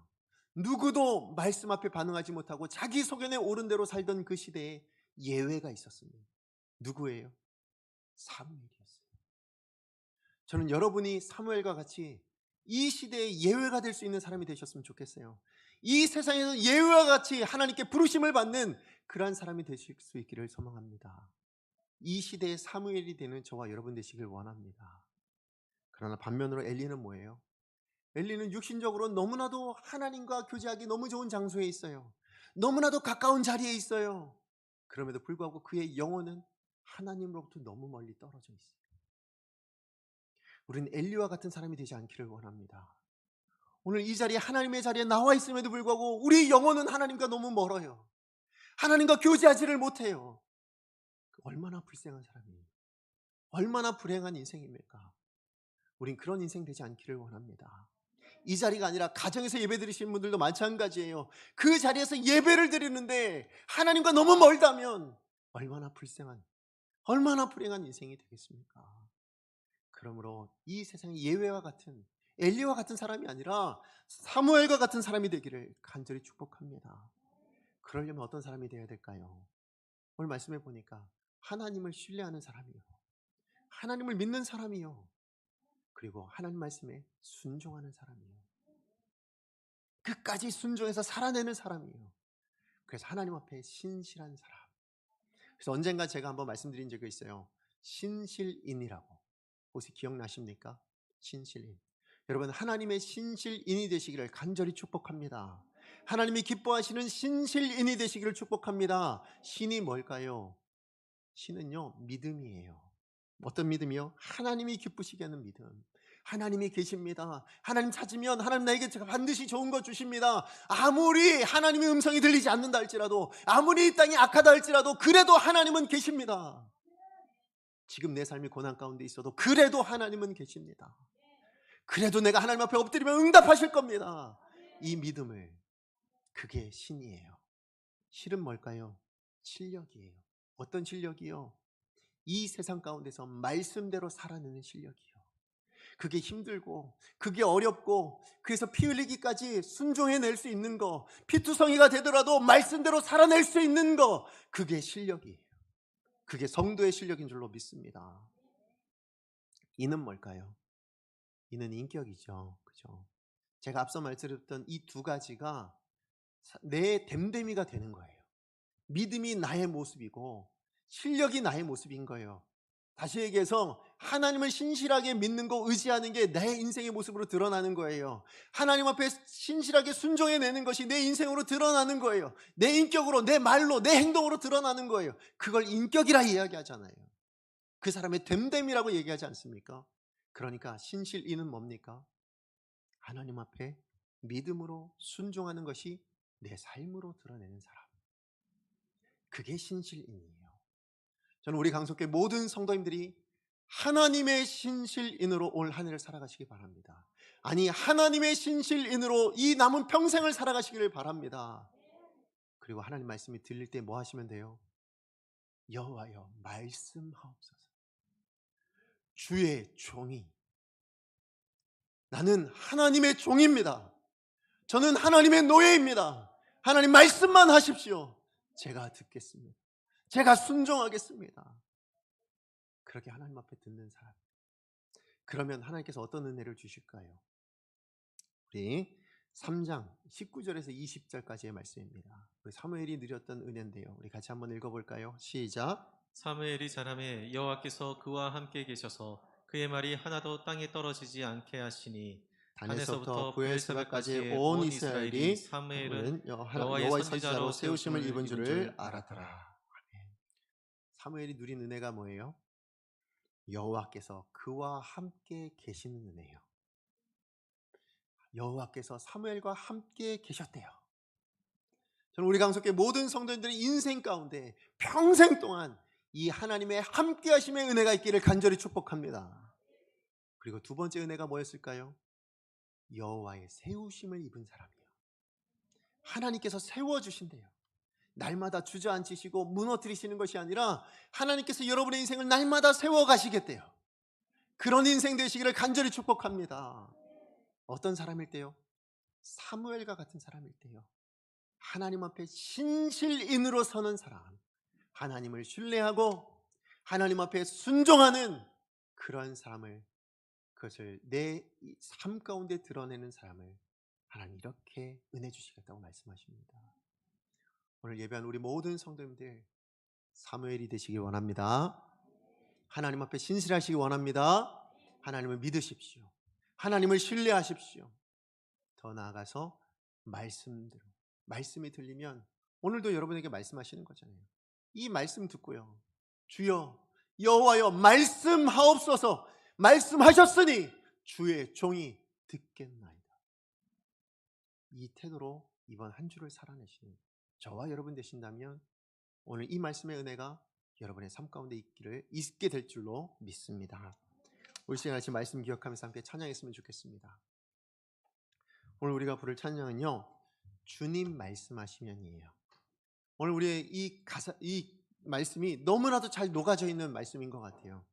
누구도 말씀 앞에 반응하지 못하고 자기 소견에 옳은 대로 살던 그 시대에 예외가 있었습니다. 누구예요? 사무엘이었어요. 저는 여러분이 사무엘과 같이 이 시대의 예외가 될 수 있는 사람이 되셨으면 좋겠어요. 이 세상에서 예외와 같이 하나님께 부르심을 받는 그러한 사람이 되실 수 있기를 소망합니다. 이 시대의 사무엘이 되는 저와 여러분 되시길 원합니다. 그러나 반면으로 엘리는 뭐예요? 엘리는 육신적으로 너무나도 하나님과 교제하기 너무 좋은 장소에 있어요. 너무나도 가까운 자리에 있어요. 그럼에도 불구하고 그의 영혼은 하나님으로부터 너무 멀리 떨어져 있어요. 우리는 엘리와 같은 사람이 되지 않기를 원합니다. 오늘 이 자리에, 하나님의 자리에 나와 있음에도 불구하고 우리 영혼은 하나님과 너무 멀어요. 하나님과 교제하지를 못해요. 얼마나 불쌍한 사람이에요. 얼마나 불행한 인생입니까? 우린 그런 인생 되지 않기를 원합니다. 이 자리가 아니라 가정에서 예배 드리시는 분들도 마찬가지예요. 그 자리에서 예배를 드리는데 하나님과 너무 멀다면 얼마나 불쌍한, 얼마나 불행한 인생이 되겠습니까? 그러므로 이 세상의 예외와 같은, 엘리와 같은 사람이 아니라 사무엘과 같은 사람이 되기를 간절히 축복합니다. 그러려면 어떤 사람이 되어야 될까요? 오늘 말씀해 보니까 하나님을 신뢰하는 사람이요, 하나님을 믿는 사람이요, 그리고 하나님 말씀에 순종하는 사람이요, 끝까지 순종해서 살아내는 사람이에요. 그래서 하나님 앞에 신실한 사람. 그래서 언젠가 제가 한번 말씀드린 적이 있어요. 신실인이라고. 혹시 기억나십니까? 신실인. 여러분, 하나님의 신실인이 되시기를 간절히 축복합니다. 하나님이 기뻐하시는 신실인이 되시기를 축복합니다. 신이 뭘까요? 신은요, 믿음이에요. 어떤 믿음이요? 하나님이 기쁘시게 하는 믿음. 하나님이 계십니다. 하나님 찾으면 하나님 나에게 반드시 좋은 거 주십니다. 아무리 하나님의 음성이 들리지 않는다 할지라도, 아무리 이 땅이 악하다 할지라도, 그래도 하나님은 계십니다. 지금 내 삶이 고난 가운데 있어도 그래도 하나님은 계십니다. 그래도 내가 하나님 앞에 엎드리면 응답하실 겁니다. 이 믿음을, 그게 신이에요. 실은 뭘까요? 실력이에요. 어떤 실력이요? 이 세상 가운데서 말씀대로 살아내는 실력이요. 그게 힘들고, 그게 어렵고, 그래서 피 흘리기까지 순종해낼 수 있는 거, 피투성이가 되더라도 말씀대로 살아낼 수 있는 거, 그게 실력이에요. 그게 성도의 실력인 줄로 믿습니다. 이는 뭘까요? 이는 인격이죠. 그죠? 제가 앞서 말씀드렸던 이 두 가지가 내 됨됨이가 되는 거예요. 믿음이 나의 모습이고 실력이 나의 모습인 거예요. 다시 얘기해서 하나님을 신실하게 믿는 거, 의지하는 게 내 인생의 모습으로 드러나는 거예요. 하나님 앞에 신실하게 순종해내는 것이 내 인생으로 드러나는 거예요. 내 인격으로, 내 말로, 내 행동으로 드러나는 거예요. 그걸 인격이라 이야기하잖아요. 그 사람의 됨됨이라고 얘기하지 않습니까? 그러니까 신실이는 뭡니까? 하나님 앞에 믿음으로 순종하는 것이 내 삶으로 드러내는 사람. 그게 신실인이에요. 저는 우리 강속교회 모든 성도님들이 하나님의 신실인으로 올 한 해를 살아가시기 바랍니다. 아니, 하나님의 신실인으로 이 남은 평생을 살아가시기를 바랍니다. 그리고 하나님 말씀이 들릴 때 뭐 하시면 돼요? 여호와여 말씀하옵소서. 주의 종이, 나는 하나님의 종입니다. 저는 하나님의 노예입니다. 하나님 말씀만 하십시오. 제가 듣겠습니다. 제가 순종하겠습니다. 그렇게 하나님 앞에 듣는 사람, 그러면 하나님께서 어떤 은혜를 주실까요? 우리 3장 19절에서 20절까지의 말씀입니다. 우리 사무엘이 누렸던 은혜인데요. 우리 같이 한번 읽어볼까요? 시작. 사무엘이 자라매 여호와께서 그와 함께 계셔서 그의 말이 하나도 땅에 떨어지지 않게 하시니 단에서부터 부엘세바까지 온 이스라엘이 사무엘은 여호와의 선지자로 세우심을 입은 줄을 알았더라. 아멘. 사무엘이 누린 은혜가 뭐예요? 여호와께서 그와 함께 계시는 은혜예요. 여호와께서 사무엘과 함께 계셨대요. 저는 우리 강석교회 모든 성도님들의 인생 가운데 평생 동안 이 하나님의 함께 하심의 은혜가 있기를 간절히 축복합니다. 그리고 두 번째 은혜가 뭐였을까요? 여호와의 세우심을 입은 사람이에요. 하나님께서 세워주신대요. 날마다 주저앉히시고 무너뜨리시는 것이 아니라 하나님께서 여러분의 인생을 날마다 세워가시겠대요. 그런 인생 되시기를 간절히 축복합니다. 어떤 사람일 때요? 사무엘과 같은 사람일 때요. 하나님 앞에 신실인으로 서는 사람, 하나님을 신뢰하고 하나님 앞에 순종하는 그런 사람을, 그것을 내 삶 가운데 드러내는 사람을 하나님 이렇게 은혜 주시겠다고 말씀하십니다. 오늘 예배한 우리 모든 성도님들 사무엘이 되시기 원합니다. 하나님 앞에 신실하시기 원합니다. 하나님을 믿으십시오. 하나님을 신뢰하십시오. 더 나아가서 말씀이 들리면 오늘도 여러분에게 말씀하시는 거잖아요. 이 말씀 듣고요, 주여 여호와여 말씀하옵소서, 말씀하셨으니 주의 종이 듣겠나이다. 이 태도로 이번 한 주를 살아내시는 저와 여러분 되신다면 오늘 이 말씀의 은혜가 여러분의 삶 가운데 있게 될 줄로 믿습니다. 우리 시간 같이 말씀 기억하면서 함께 찬양했으면 좋겠습니다. 오늘 우리가 부를 찬양은요, 주님 말씀하시면이에요. 오늘 우리의 이 말씀이 너무나도 잘 녹아져 있는 말씀인 것 같아요.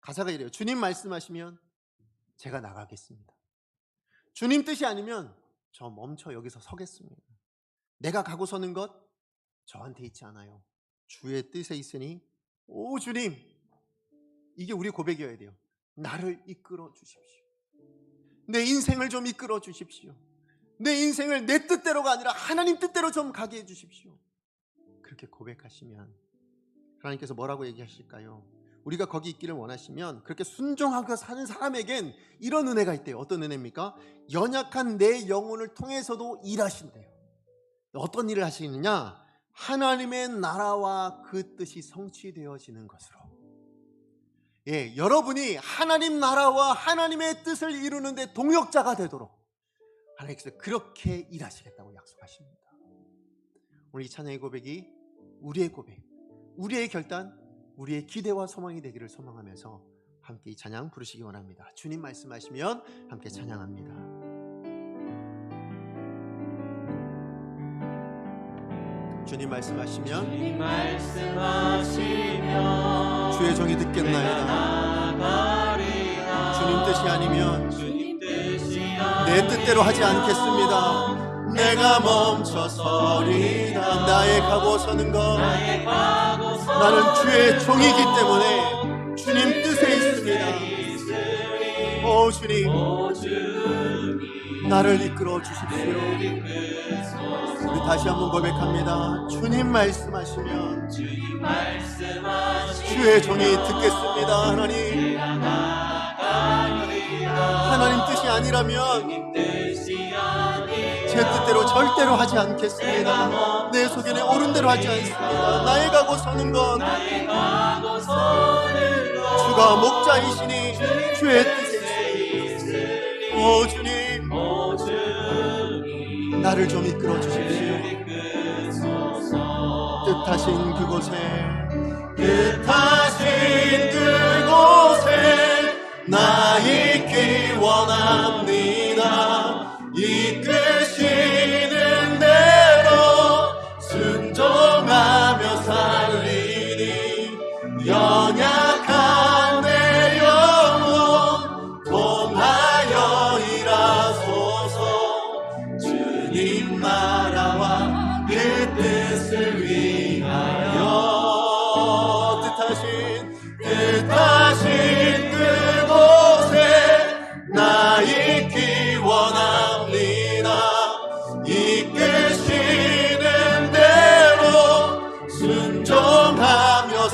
가사가 이래요. 주님 말씀하시면 제가 나가겠습니다. 주님 뜻이 아니면 저 멈춰 여기서 서겠습니다. 내가 가고 서는 것 저한테 있지 않아요. 주의 뜻에 있으니 오 주님, 이게 우리 고백이어야 돼요. 나를 이끌어 주십시오. 내 인생을 좀 이끌어 주십시오. 내 인생을 내 뜻대로가 아니라 하나님 뜻대로 좀 가게 해 주십시오. 그렇게 고백하시면 하나님께서 뭐라고 얘기하실까요? 우리가 거기 있기를 원하시면 그렇게 순종하고 사는 사람에겐 이런 은혜가 있대요. 어떤 은혜입니까? 연약한 내 영혼을 통해서도 일하신대요. 어떤 일을 하시느냐? 하나님의 나라와 그 뜻이 성취되어지는 것으로. 예, 여러분이 하나님 나라와 하나님의 뜻을 이루는데 동역자가 되도록 하나님께서 그렇게 일하시겠다고 약속하십니다. 오늘 이 찬양의 고백이 우리의 고백, 우리의 결단, 우리의 기대와 소망이 되기를 소망하면서 함께 이 찬양 부르시기 원합니다. 주님 말씀하시면 함께 찬양합니다. 주님 말씀하시면 주의 종이 듣겠나이다. 주님 뜻이 아니면 내 뜻대로 하지 않겠습니다. 내가 멈춰서리라. 나의 가고 서는 것, 나는 주의 종이기 때문에 주님 뜻에 있습니다. 오 주님, 나를 이끌어 주십시오. 우리 다시 한번 고백합니다. 주님 말씀하시면 주의 종이 듣겠습니다. 하나님 뜻이 아니라면 제 뜻대로 절대로 하지 않겠습니다. 내 속에는 옳은 대로 하지 않습니다. 나의 가고 서는 것, 주가 목자이시니 주의 뜻에 있으니 오 주님, 나를 좀 이끌어 주십시오. 뜻하신 그곳에 나 있기 원합니다. 이끄시는 대로 순종하며 살리니 연약한 내 영혼 통하여 일하소서. 주님 나라와 그 뜻을 위하여 뜻하신 그곳에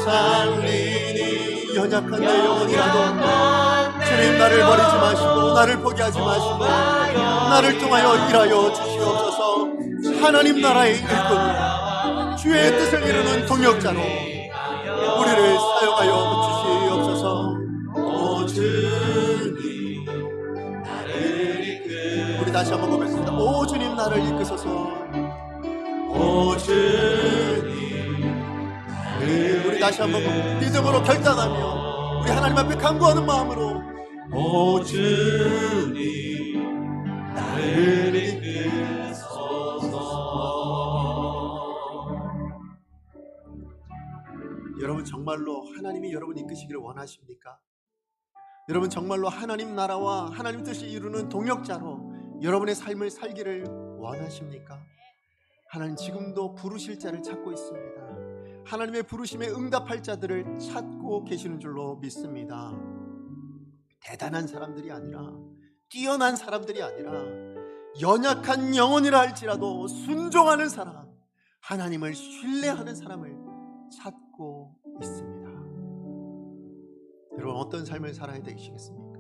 살리니. 연약한 내 영혼이라도 주님 나를 버리지 마시고 나를 포기하지 마시고 나를 통하여 일하여 주시옵소서. 하나님 나라의 일꾼, 주의 뜻을 이루는 동역자로 우리를 사용하여 주시옵소서. 오 주님 나를 이끌. 우리 다시 한번 고백합니다. 오 주님 나를 이끄소서. 오 주님. 우리 다시 한번 믿음으로 결단하며 우리 하나님 앞에 간구하는 마음으로 오 주님 나를 이끄소서. 여러분 정말로 하나님이 여러분 이끄시기를 원하십니까? 여러분 정말로 하나님 나라와 하나님 뜻을 이루는 동역자로 여러분의 삶을 살기를 원하십니까? 하나님 지금도 부르실 자를 찾고 있습니다. 하나님의 부르심에 응답할 자들을 찾고 계시는 줄로 믿습니다. 대단한 사람들이 아니라, 뛰어난 사람들이 아니라, 연약한 영혼이라 할지라도 순종하는 사람, 하나님을 신뢰하는 사람을 찾고 있습니다. 여러분 어떤 삶을 살아야 되시겠습니까?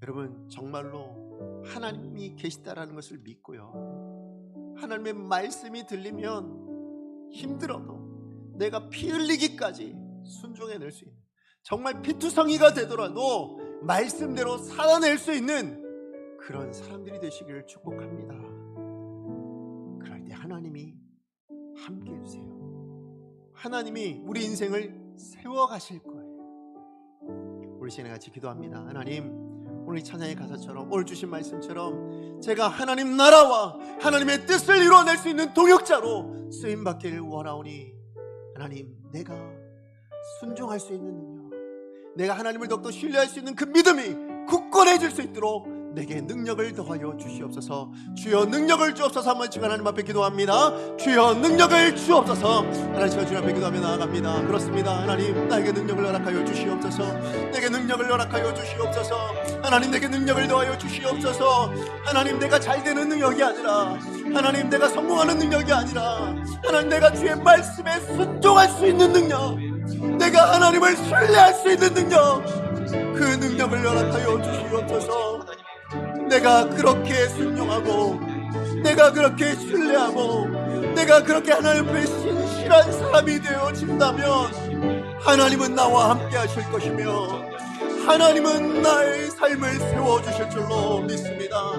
여러분 정말로 하나님이 계시다라는 것을 믿고요, 하나님의 말씀이 들리면 힘들어도 내가 피 흘리기까지 순종해낼 수 있는, 정말 피투성이가 되더라도 말씀대로 살아낼 수 있는 그런 사람들이 되시기를 축복합니다. 그럴 때 하나님이 함께 해주세요. 하나님이 우리 인생을 세워가실 거예요. 우리 시간에 같이 기도합니다. 하나님, 오늘 이 찬양의 가사처럼 오늘 주신 말씀처럼 제가 하나님 나라와 하나님의 뜻을 이루어낼 수 있는 동역자로 쓰임받기를 원하오니, 하나님 내가 순종할 수 있는 능력, 내가 하나님을 더욱더 신뢰할 수 있는 그 믿음이 굳건해질 수 있도록 내게 능력을 더하여 주시옵소서. 주여 능력을 주옵소서. 한번 지금 하나님 앞에 기도합니다. 주여 능력을 주옵소서. 하나님 제가 주님 앞에 기도하며 나아갑니다. 그렇습니다. 하나님 나에게 능력을 허락하여 주시옵소서. 내게 능력을 허락하여 주시옵소서. 하나님 내게 능력을 더하여 주시옵소서. 하나님 내가 잘 되는 능력이 아니라, 하나님 내가 성공하는 능력이 아니라, 하나님 내가 주의 말씀에 순종할 수 있는 능력, 내가 하나님을 신뢰할 수 있는 능력, 그 능력을 허락하여 주시옵소서. 내가 그렇게 순종하고, 내가 그렇게 신뢰하고, 내가 그렇게 하나님 앞에 신실한 사람이 되어진다면 하나님은 나와 함께 하실 것이며 하나님은 나의 삶을 세워주실 줄로 믿습니다.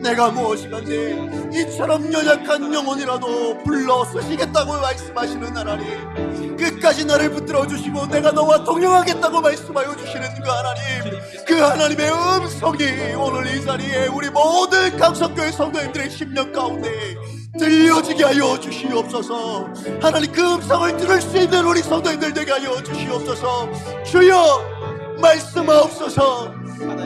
내가 무엇이간데 이처럼 연약한 영혼이라도 불러 쓰시겠다고 말씀하시는 하나님, 끝까지 나를 붙들어 주시고 내가 너와 동행하겠다고 말씀하여 주시는 그 하나님, 그 하나님의 음성이 오늘 이 자리에 우리 모든 강석교회 성도님들의 심령 가운데 들려지게 하여 주시옵소서. 하나님 그 음성을 들을 수 있는 우리 성도님들 되게 하여 주시옵소서. 주여 말씀하옵소서.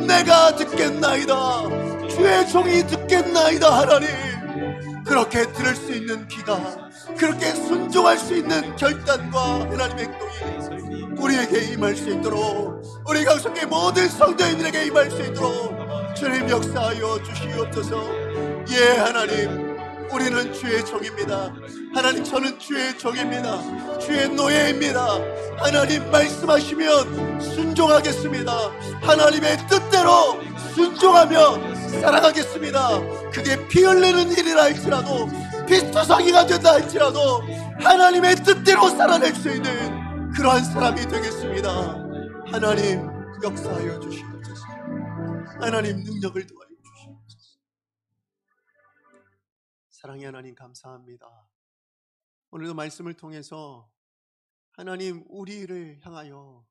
내가 듣겠나이다. 주의 종이 듣겠나이다. 하나님 그렇게 들을 수 있는 귀가, 그렇게 순종할 수 있는 결단과 하나님의 행동이 우리에게 임할 수 있도록, 우리 강성의 모든 성도인들에게 임할 수 있도록 주님 역사하여 주시옵소서. 예 하나님, 우리는 주의 종입니다. 하나님 저는 주의 종입니다. 주의 노예입니다. 하나님 말씀하시면 순종하겠습니다. 하나님의 뜻대로 순종하며 살아가겠습니다. 그게 피 흘리는 일이라 할지라도, 피투성이가 된다 할지라도 하나님의 뜻대로 살아낼 수 있는 그러한 사람이 되겠습니다. 하나님 역사하여 주시옵소서. 하나님 능력을 도와주시옵소서. 사랑의 하나님 감사합니다. 오늘도 말씀을 통해서 하나님 우리를 향하여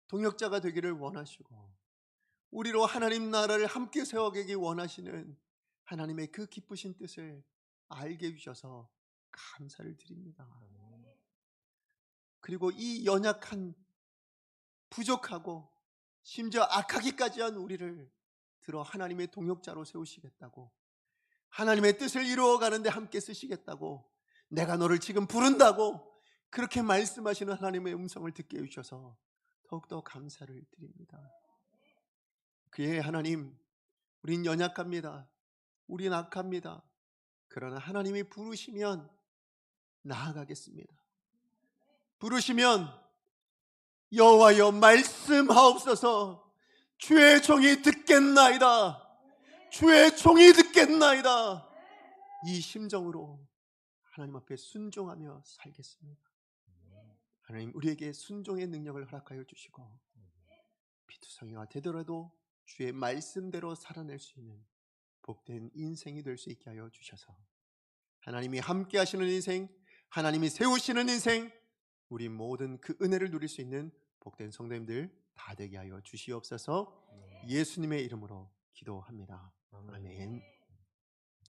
동역자가 되기를 원하시고 우리로 하나님 나라를 함께 세워가기 원하시는 하나님의 그 기쁘신 뜻을 알게 해주셔서 감사를 드립니다. 그리고 이 연약한, 부족하고 심지어 악하기까지 한 우리를 들어 하나님의 동역자로 세우시겠다고, 하나님의 뜻을 이루어가는데 함께 쓰시겠다고, 내가 너를 지금 부른다고 그렇게 말씀하시는 하나님의 음성을 듣게 해주셔서 더욱더 감사를 드립니다. 그의 하나님, 우린 연약합니다. 우린 악합니다. 그러나 하나님이 부르시면 나아가겠습니다. 부르시면 여호와여 말씀하옵소서. 주의 종이 듣겠나이다. 주의 종이 듣겠나이다. 이 심정으로 하나님 앞에 순종하며 살겠습니다. 하나님 우리에게 순종의 능력을 허락하여 주시고 피투성이가 되더라도 주의 말씀대로 살아낼 수 있는 복된 인생이 될 수 있게 하여 주셔서 하나님이 함께 하시는 인생, 하나님이 세우시는 인생, 우리 모든 그 은혜를 누릴 수 있는 복된 성도님들 다 되게 하여 주시옵소서. 예수님의 이름으로 기도합니다. 아멘.